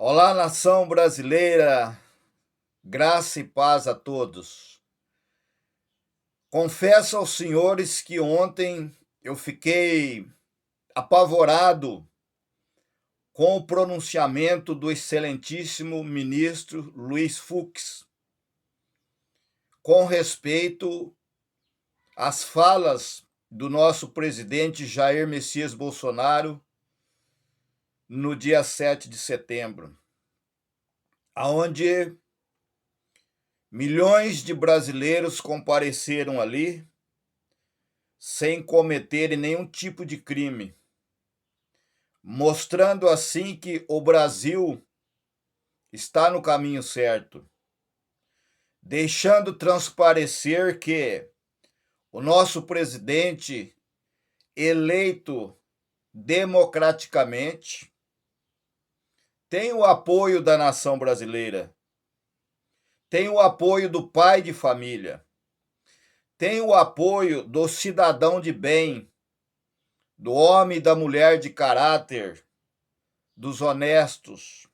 Olá, nação brasileira, graça e paz a todos. Confesso aos senhores que ontem eu fiquei apavorado com o pronunciamento do excelentíssimo ministro Luiz Fux com respeito às falas do nosso presidente Jair Messias Bolsonaro no dia 7 de setembro, aonde milhões de brasileiros compareceram ali sem cometerem nenhum tipo de crime, mostrando assim que o Brasil está no caminho certo, deixando transparecer que o nosso presidente, eleito democraticamente, tem o apoio da nação brasileira, tem o apoio do pai de família, tem o apoio do cidadão de bem, do homem e da mulher de caráter, dos honestos.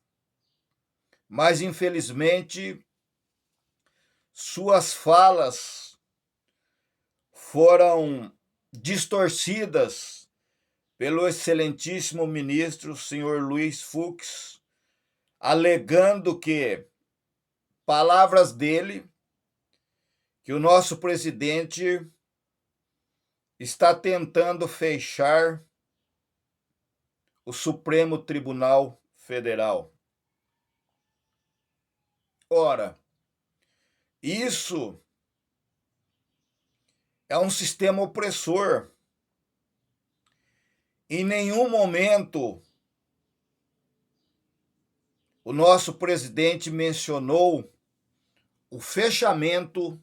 Mas, infelizmente, suas falas foram distorcidas pelo excelentíssimo ministro, senhor Luiz Fux, alegando que palavras dele, que o nosso presidente está tentando fechar o Supremo Tribunal Federal. Ora, isso é um sistema opressor. Em nenhum momento o nosso presidente mencionou o fechamento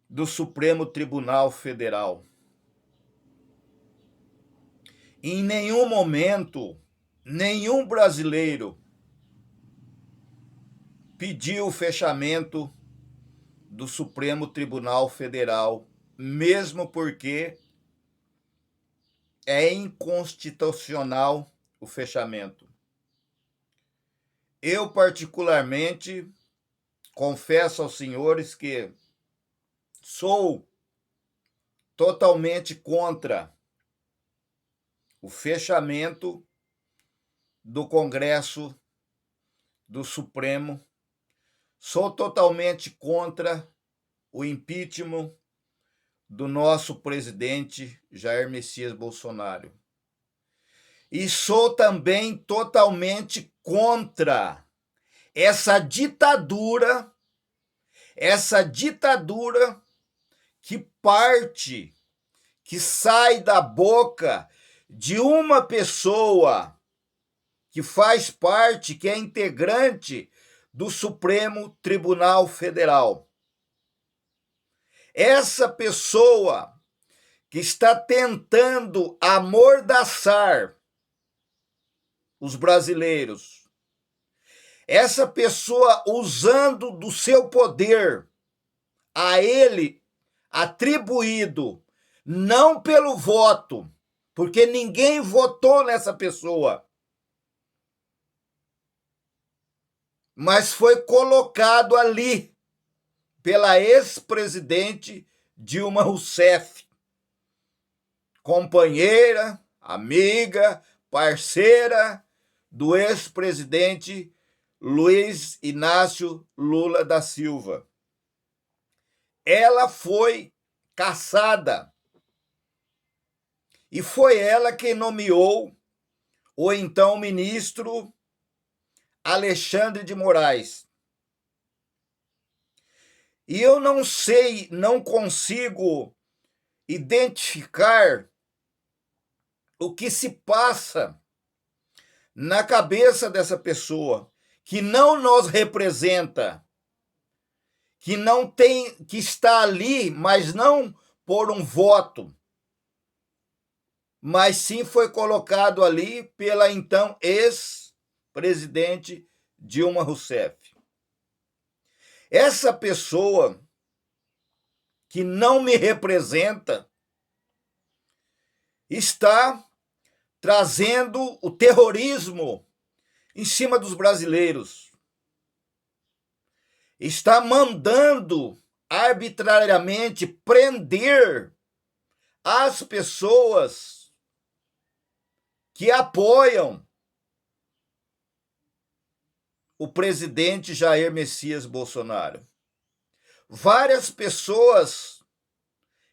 do Supremo Tribunal Federal. Em nenhum momento, nenhum brasileiro pediu o fechamento do Supremo Tribunal Federal, mesmo porque é inconstitucional o fechamento. Eu, particularmente, confesso aos senhores que sou totalmente contra o fechamento do Congresso do Supremo, sou totalmente contra o impeachment do nosso presidente Jair Messias Bolsonaro. E sou também totalmente contra essa ditadura que parte, que sai da boca de uma pessoa que faz parte, que é integrante do Supremo Tribunal Federal. Essa pessoa que está tentando amordaçar os brasileiros, essa pessoa usando do seu poder a ele atribuído não pelo voto, porque ninguém votou nessa pessoa, mas foi colocado ali pela ex-presidente Dilma Rousseff, companheira, amiga, parceira do ex-presidente Luiz Inácio Lula da Silva. Ela foi cassada e foi ela quem nomeou o então ministro Alexandre de Moraes. E eu não sei, não consigo identificar o que se passa na cabeça dessa pessoa que não nos representa, que não tem, que está ali, mas não por um voto, mas sim foi colocado ali pela então ex-presidente Dilma Rousseff. Essa pessoa que não me representa está trazendo o terrorismo em cima dos brasileiros. Está mandando arbitrariamente prender as pessoas que apoiam o presidente Jair Messias Bolsonaro. Várias pessoas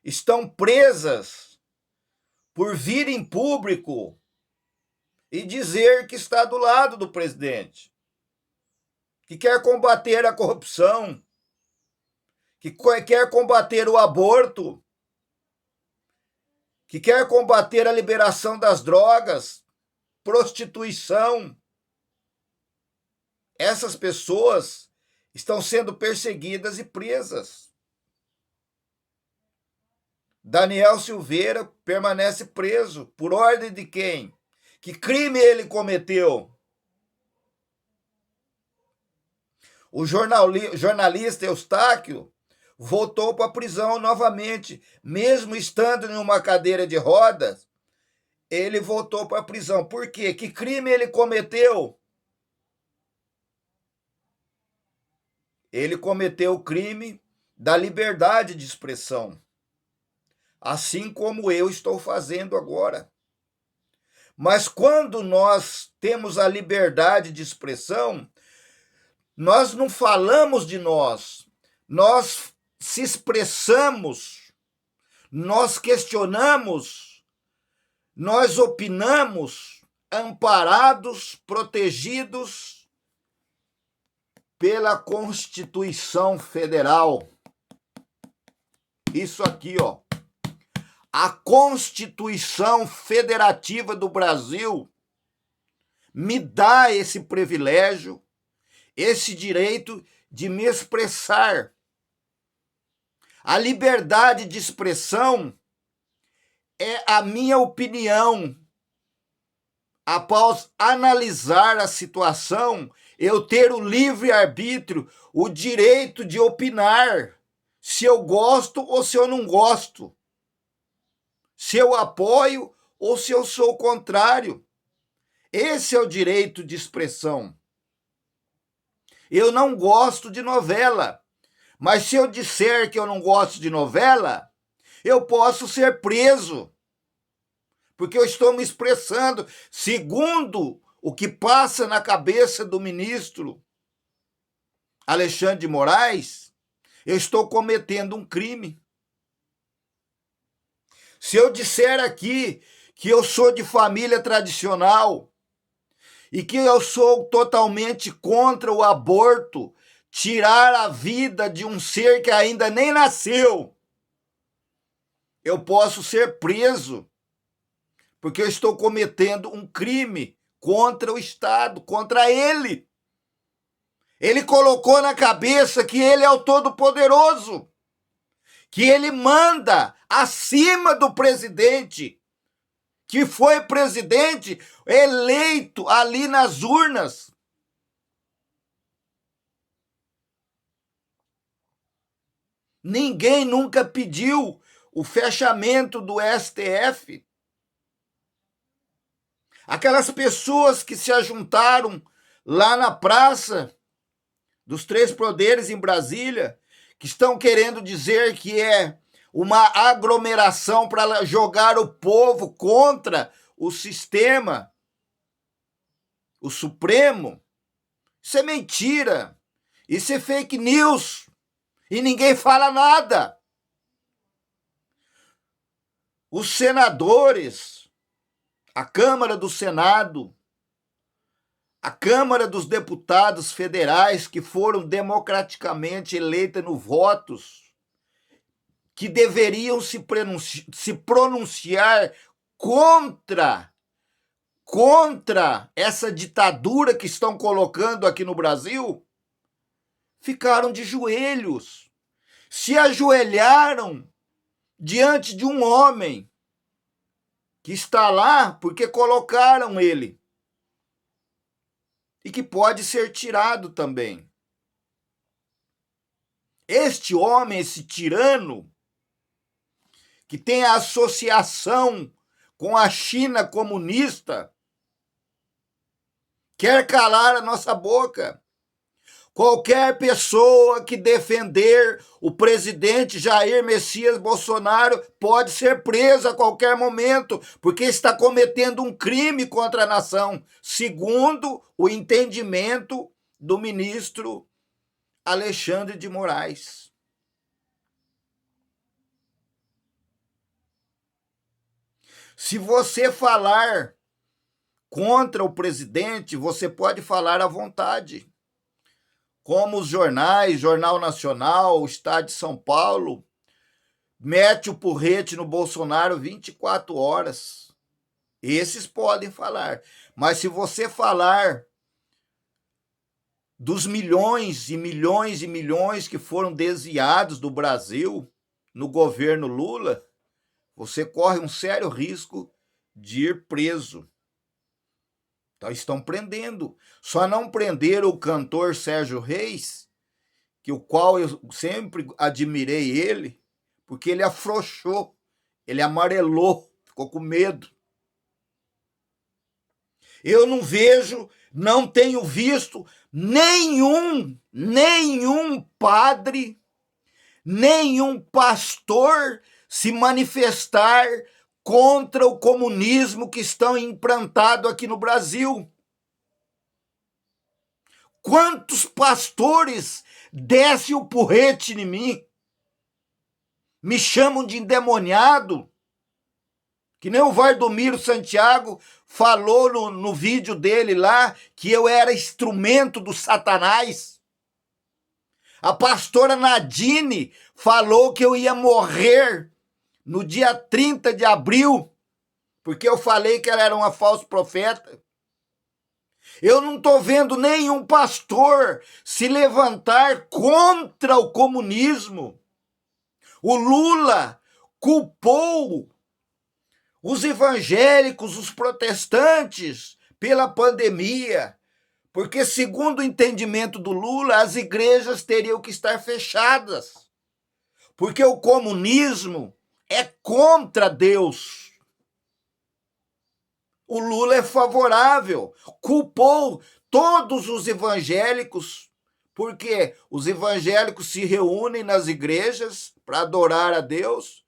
estão presas por vir em público e dizer que está do lado do presidente, que quer combater a corrupção, que quer combater o aborto, que quer combater a liberação das drogas, prostituição. Essas pessoas estão sendo perseguidas e presas. Daniel Silveira permanece preso. Por ordem de quem? Que crime ele cometeu? O jornalista Eustáquio voltou para a prisão novamente, mesmo estando em uma cadeira de rodas, ele voltou para a prisão. Por quê? Que crime ele cometeu? Ele cometeu o crime da liberdade de expressão, assim como eu estou fazendo agora. Mas quando nós temos a liberdade de expressão, nós não falamos de nós se expressamos, nós questionamos, nós opinamos, amparados, protegidos pela Constituição Federal. Isso aqui, ó. A Constituição Federativa do Brasil me dá esse privilégio, esse direito de me expressar. A liberdade de expressão é a minha opinião. Após analisar a situação, eu ter o livre-arbítrio, o direito de opinar se eu gosto ou se eu não gosto, se eu apoio ou se eu sou contrário. Esse é o direito de expressão. Eu não gosto de novela, mas se eu disser que eu não gosto de novela, eu posso ser preso, porque eu estou me expressando segundo o que passa na cabeça do ministro Alexandre de Moraes. Eu estou cometendo um crime. Se eu disser aqui que eu sou de família tradicional e que eu sou totalmente contra o aborto, tirar a vida de um ser que ainda nem nasceu, eu posso ser preso, porque eu estou cometendo um crime contra o Estado, contra ele. Ele colocou na cabeça que ele é o Todo-Poderoso, que ele manda acima do presidente, que foi presidente eleito ali nas urnas. Ninguém nunca pediu o fechamento do STF. Aquelas pessoas que se ajuntaram lá na Praça dos Três Poderes em Brasília, que estão querendo dizer que é uma aglomeração para jogar o povo contra o sistema, o Supremo. Isso é mentira. Isso é fake news. E ninguém fala nada. Os senadores, a Câmara do Senado, a Câmara dos Deputados Federais, que foram democraticamente eleitas no votos, que deveriam se pronunciar contra essa ditadura que estão colocando aqui no Brasil, ficaram de joelhos, se ajoelharam diante de um homem que está lá porque colocaram ele e que pode ser tirado também. Este homem, esse tirano, que tem a associação com a China comunista, quer calar a nossa boca. Qualquer pessoa que defender o presidente Jair Messias Bolsonaro pode ser presa a qualquer momento, porque está cometendo um crime contra a nação, segundo o entendimento do ministro Alexandre de Moraes. Se você falar contra o presidente, você pode falar à vontade. Como os jornais, Jornal Nacional, o Estado de São Paulo, mete o porrete no Bolsonaro 24 horas. Esses podem falar. Mas se você falar dos milhões e milhões e milhões que foram desviados do Brasil no governo Lula, você corre um sério risco de ir preso. Então estão prendendo. Só não prenderam o cantor Sérgio Reis, que o qual eu sempre admirei ele, porque ele afrouxou, ele amarelou, ficou com medo. Eu não vejo, não tenho visto nenhum padre, nenhum pastor se manifestar contra o comunismo que estão implantado aqui no Brasil. Quantos pastores descem o porrete em mim? Me chamam de endemoniado? Que nem o Valdomiro Santiago falou no vídeo dele lá que eu era instrumento do Satanás. A pastora Nadine falou que eu ia morrer no dia 30 de abril, porque eu falei que ela era uma falsa profeta. Eu não estou vendo nenhum pastor se levantar contra o comunismo. O Lula culpou os evangélicos, os protestantes, pela pandemia, porque, segundo o entendimento do Lula, as igrejas teriam que estar fechadas, porque o comunismo é contra Deus. O Lula é favorável, culpou todos os evangélicos, porque os evangélicos se reúnem nas igrejas para adorar a Deus,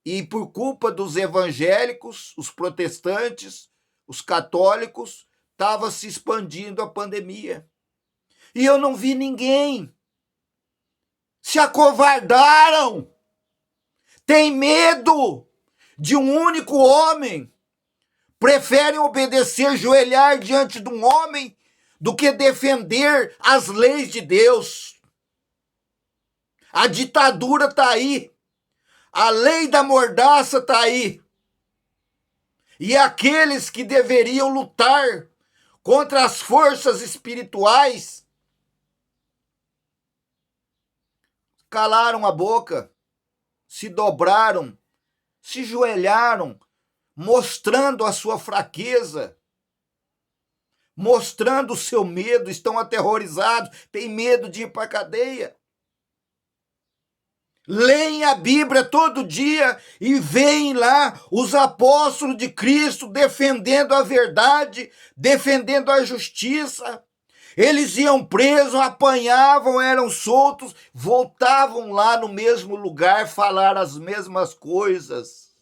e por culpa dos evangélicos, os protestantes, os católicos, estava se expandindo a pandemia. E eu não vi ninguém. Se acovardaram. Tem medo de um único homem. Preferem obedecer, joelhar diante de um homem, do que defender as leis de Deus. A ditadura está aí. A lei da mordaça está aí. E aqueles que deveriam lutar contra as forças espirituais calaram a boca, se dobraram, se joelharam, mostrando a sua fraqueza, mostrando o seu medo, estão aterrorizados, têm medo de ir para a cadeia. Leem a Bíblia todo dia e veem lá os apóstolos de Cristo defendendo a verdade, defendendo a justiça. Eles iam presos, apanhavam, eram soltos, voltavam lá no mesmo lugar falar as mesmas coisas.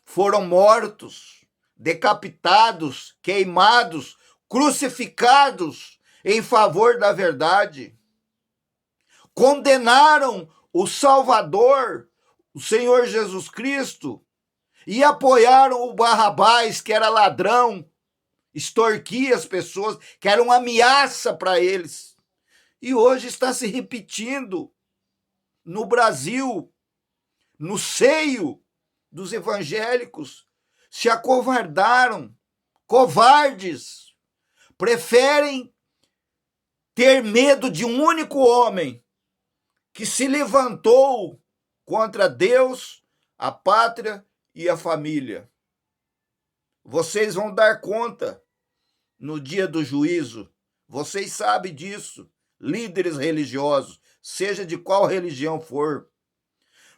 Foram mortos, decapitados, queimados, crucificados em favor da verdade. Condenaram o Salvador, o Senhor Jesus Cristo, e apoiaram o Barrabás, que era ladrão, extorquia as pessoas, que era uma ameaça para eles. E hoje está se repetindo no Brasil, no seio dos evangélicos. Se acovardaram, covardes, preferem ter medo de um único homem que se levantou contra Deus, a pátria e a família. Vocês vão dar conta no dia do juízo. Vocês sabem disso, líderes religiosos, seja de qual religião for.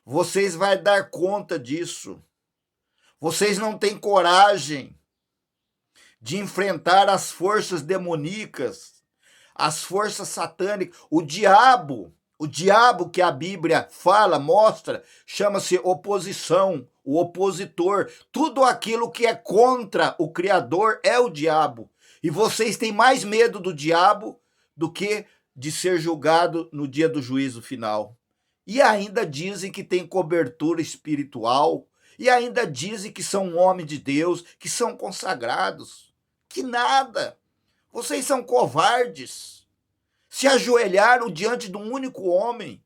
Vocês vão dar conta disso. Vocês não têm coragem de enfrentar as forças demoníacas, as forças satânicas. O diabo que a Bíblia fala, mostra, chama-se oposição, o opositor. Tudo aquilo que é contra o Criador é o diabo. E vocês têm mais medo do diabo do que de ser julgado no dia do juízo final. E ainda dizem que tem cobertura espiritual, e ainda dizem que são homens de Deus, que são consagrados. Que nada! Vocês são covardes. Se ajoelharam diante de um único homem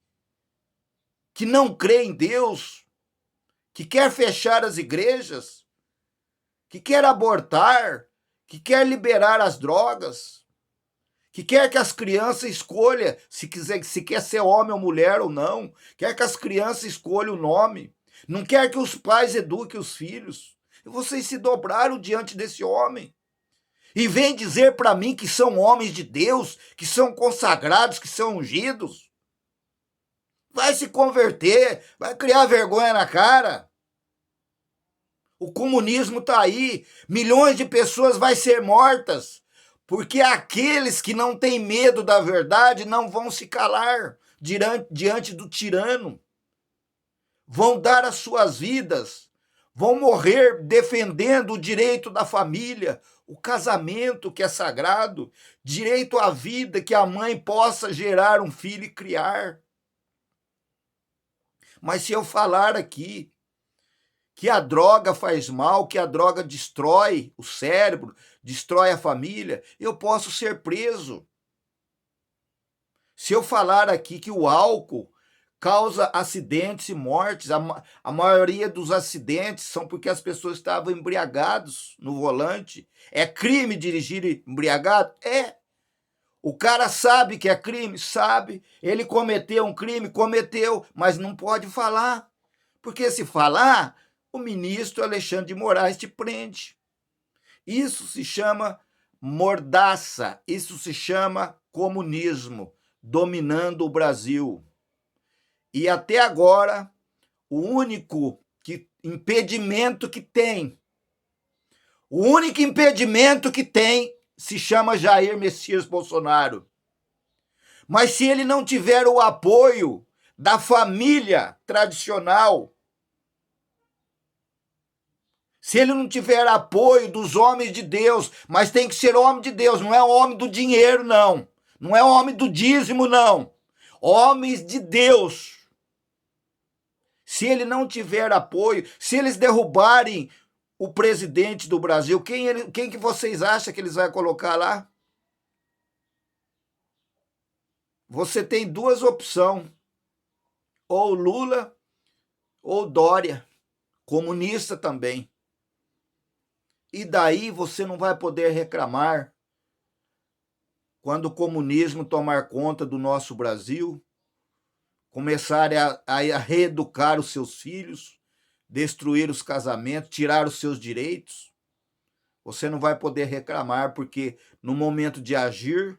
que não crê em Deus, que quer fechar as igrejas, que quer abortar, que quer liberar as drogas, que quer que as crianças escolham se quer ser homem ou mulher ou não, quer que as crianças escolham o nome, não quer que os pais eduquem os filhos. E vocês se dobraram diante desse homem. E vem dizer para mim que são homens de Deus, que são consagrados, que são ungidos. Vai se converter, vai criar vergonha na cara. O comunismo está aí, milhões de pessoas vão ser mortas, porque aqueles que não têm medo da verdade não vão se calar diante do tirano. Vão dar as suas vidas, vão morrer defendendo o direito da família, o casamento que é sagrado, direito à vida, que a mãe possa gerar um filho e criar. Mas se eu falar aqui que a droga faz mal, que a droga destrói o cérebro, destrói a família, eu posso ser preso. Se eu falar aqui que o álcool causa acidentes e mortes, a maioria dos acidentes são porque as pessoas estavam embriagados no volante. É crime dirigir embriagado? É. O cara sabe que é crime? Sabe. Ele cometeu um crime? Cometeu, mas não pode falar. Porque se falar, o ministro Alexandre de Moraes te prende. Isso se chama mordaça, isso se chama comunismo, dominando o Brasil. E até agora, o único impedimento que tem, se chama Jair Messias Bolsonaro. Mas se ele não tiver o apoio da família tradicional, se ele não tiver apoio dos homens de Deus, mas tem que ser homem de Deus, não é homem do dinheiro, não. Não é homem do dízimo, não. Homens de Deus. Se ele não tiver apoio, se eles derrubarem o presidente do Brasil, quem que vocês acham que eles vão colocar lá? Você tem duas opções, ou Lula ou Dória, comunista também. E daí você não vai poder reclamar quando o comunismo tomar conta do nosso Brasil, começar a reeducar os seus filhos, destruir os casamentos, tirar os seus direitos. Você não vai poder reclamar, porque no momento de agir,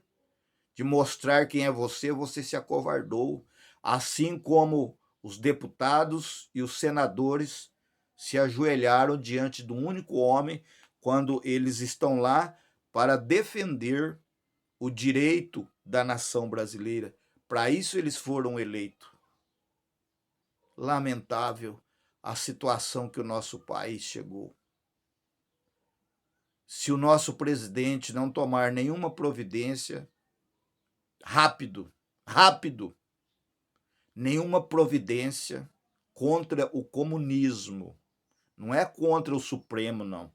de mostrar quem é você, você se acovardou, assim como os deputados e os senadores se ajoelharam diante do único homem quando eles estão lá para defender o direito da nação brasileira. Para isso eles foram eleitos. Lamentável a situação que o nosso país chegou. Se o nosso presidente não tomar nenhuma providência, rápido, nenhuma providência contra o comunismo, não é contra o Supremo, não.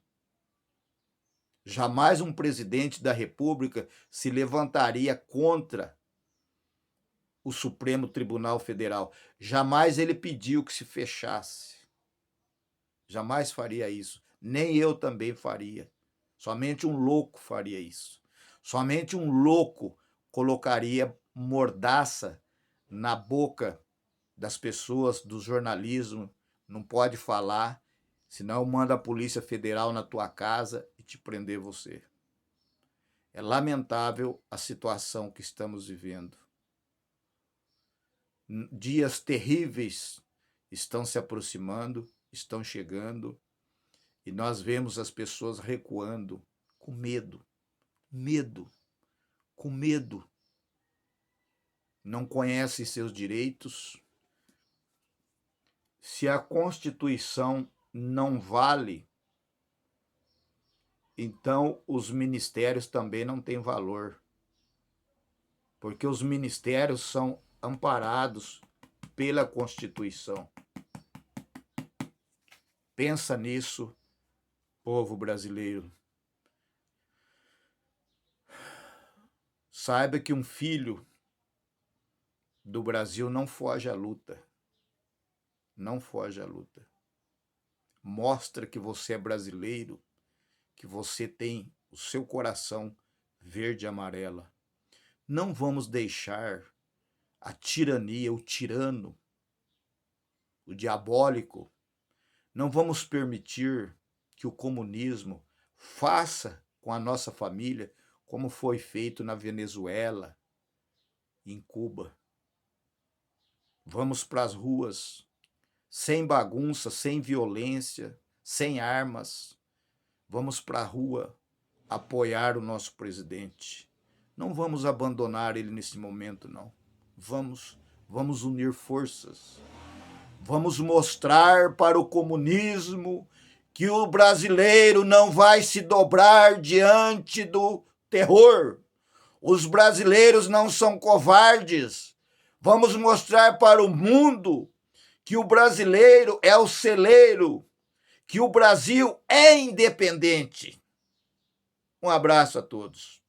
Jamais um presidente da República se levantaria contra o Supremo Tribunal Federal. Jamais ele pediu que se fechasse. Jamais faria isso. Nem eu também faria. Somente um louco faria isso. Somente um louco colocaria mordaça na boca das pessoas, do jornalismo. Não pode falar, senão manda a Polícia Federal na tua casa e te prender você. É lamentável a situação que estamos vivendo. Dias terríveis estão se aproximando, estão chegando, e nós vemos as pessoas recuando com medo, medo, com medo. Não conhecem seus direitos. Se a Constituição não vale, então os ministérios também não têm valor, porque os ministérios são amparados pela Constituição. Pensa nisso, povo brasileiro. Saiba que um filho do Brasil não foge à luta. Não foge à luta. Mostra que você é brasileiro, que você tem o seu coração verde e amarela. Não vamos deixar a tirania, o tirano, o diabólico, não vamos permitir que o comunismo faça com a nossa família como foi feito na Venezuela, em Cuba. Vamos para as ruas, sem bagunça, sem violência, sem armas. Vamos para a rua apoiar o nosso presidente. Não vamos abandonar ele nesse momento, não. Vamos unir forças. Vamos mostrar para o comunismo que o brasileiro não vai se dobrar diante do terror. Os brasileiros não são covardes. Vamos mostrar para o mundo que o brasileiro é o celeiro, que o Brasil é independente. Um abraço a todos.